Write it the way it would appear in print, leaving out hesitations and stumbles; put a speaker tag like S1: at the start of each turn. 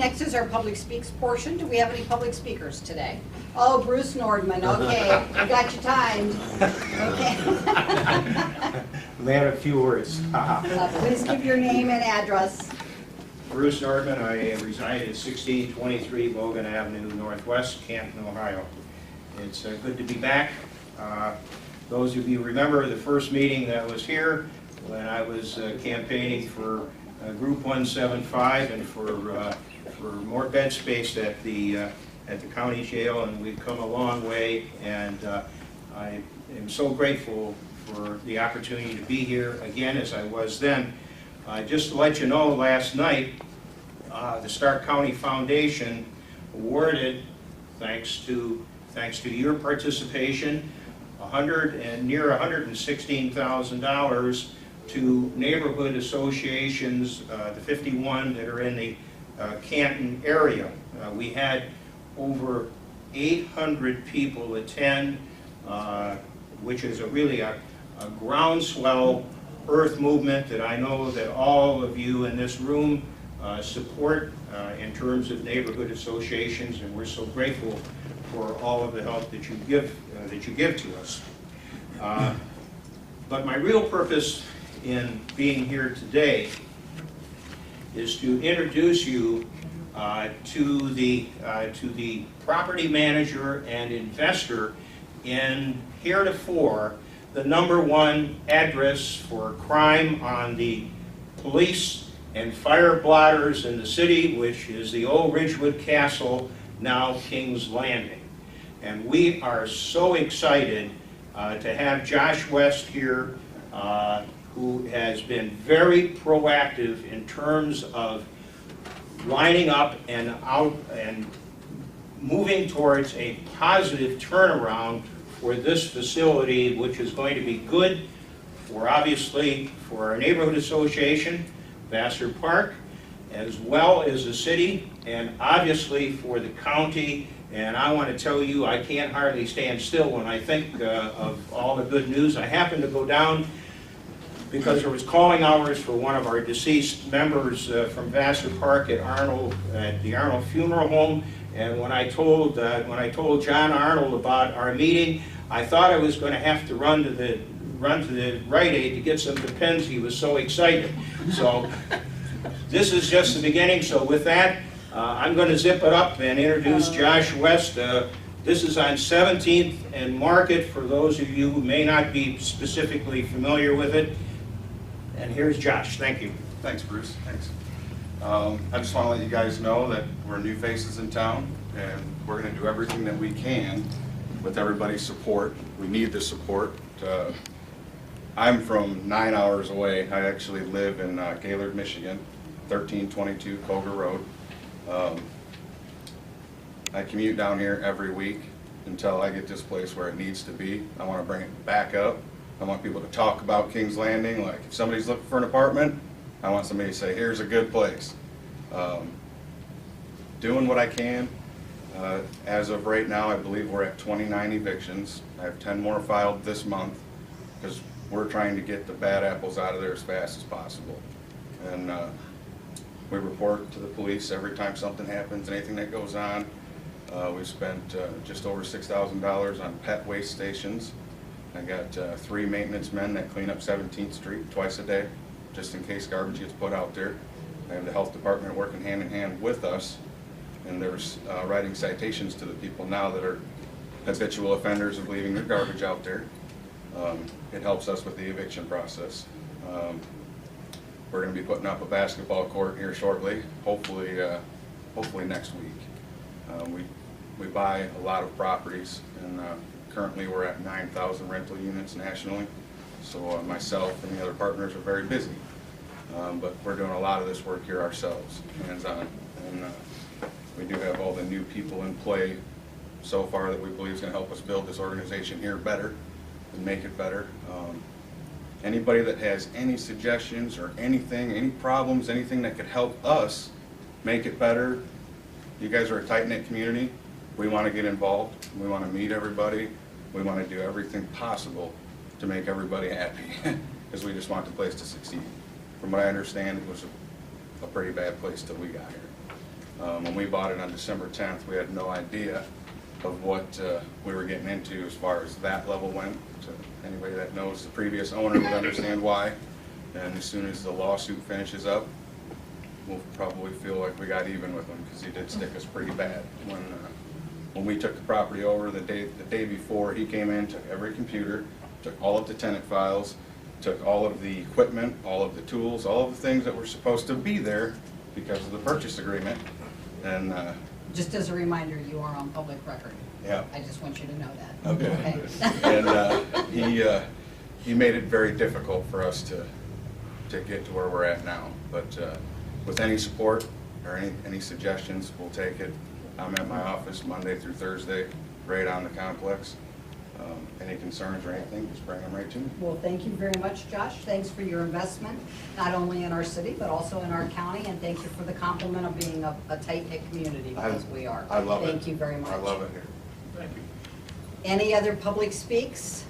S1: Next is our public speaks portion. Do we have any public speakers today? Oh, Bruce Nordman, okay, I got you timed. Okay.
S2: Add a few words.
S1: Please give your name and address.
S2: Bruce Nordman, I reside at 1623 Logan Avenue Northwest, Canton, Ohio. It's good to be back. Those of you remember the first meeting that was here when I was campaigning for Group 175 and for more bed space at the county jail, and we've come a long way, and I am so grateful for the opportunity to be here again as I was then. Just to let you know, last night the Stark County Foundation awarded, thanks to your participation, near $116,000 to neighborhood associations, the 51 that are in the Canton area. We had over 800 people attend, which is really a groundswell earth movement that I know that all of you in this room support in terms of neighborhood associations, and we're so grateful for all of the help that you give to us. But my real purpose in being here today is to introduce you to the property manager and investor in heretofore the #1 address for crime on the police and fire blotters in the city, which is the old Ridgewood Castle, now King's Landing. And we are so excited to have Josh West here, who has been very proactive in terms of lining up and moving towards a positive turnaround for this facility, which is going to be good for, obviously, for our neighborhood association, Vassar Park, as well as the city, and obviously for the county. And I want to tell you, I can't hardly stand still when I think of all the good news. I happened to go down because there was calling hours for one of our deceased members from Vassar Park at the Arnold Funeral Home. And when I told John Arnold about our meeting, I thought I was going to have to run to the Rite Aid to get some Depends. He was so excited. So this is just the beginning. So with that, I'm going to zip it up and introduce Josh West. This is on 17th and Market for those of you who may not be specifically familiar with it. And here's Josh. Thank you.
S3: Thanks, Bruce. Thanks. I just want to let you guys know that we're new faces in town, and we're going to do everything that we can with everybody's support. We need the support. I'm from 9 hours away. I actually live in Gaylord, Michigan, 1322 Koger Road. I commute down here every week until I get this place where it needs to be. I want to bring it back up. I want people to talk about King's Landing. Like, if somebody's looking for an apartment, I want somebody to say, here's a good place. Doing what I can. As of right now, I believe we're at 29 evictions. I have 10 more filed this month because we're trying to get the bad apples out of there as fast as possible. And we report to the police every time something happens, anything that goes on. We've spent just over $6,000 on pet waste stations. I got 3 maintenance men that clean up 17th Street twice a day, just in case garbage gets put out there. I have the health department working hand in hand with us, and there's writing citations to the people now that are habitual offenders of leaving their garbage out there. It helps us with the eviction process. We're going to be putting up a basketball court here shortly, hopefully next week. We buy a lot of properties, and currently we're at 9,000 rental units nationally. So myself and the other partners are very busy, but we're doing a lot of this work here ourselves, hands-on. And we do have all the new people in play so far that we believe is going to help us build this organization here better and make it better. Anybody that has any suggestions or anything, any problems, anything that could help us make it better, you guys are a tight-knit community. We want to get involved. We want to meet everybody. We want to do everything possible to make everybody happy because we just want the place to succeed. From what I understand, it was a pretty bad place till we got here. When we bought it on December 10th, we had no idea of what we were getting into as far as that level went. So anybody that knows the previous owner would understand why. And as soon as the lawsuit finishes up, we'll probably feel like we got even with him, because he did stick us pretty bad. When we took the property over the day before, he came in, took every computer, took all of the tenant files, took all of the equipment, all of the tools, all of the things that were supposed to be there because of the purchase agreement. And
S1: Just as a reminder, you are on public record.
S3: yeah.
S1: I just want you to know that.
S3: Okay. And he made it very difficult for us to get to where we're at now. But with any support or any suggestions, we'll take it. I'm at my office Monday through Thursday, right on the complex. Any concerns or anything, just bring them right to me.
S1: Well, thank you very much, Josh. Thanks for your investment, not only in our city, but also in our county, and thank you for the compliment of being a tight-knit community, because we are.
S3: I love it.
S1: Thank you very much.
S3: I love it here.
S2: Thank you.
S1: Any other public speaks?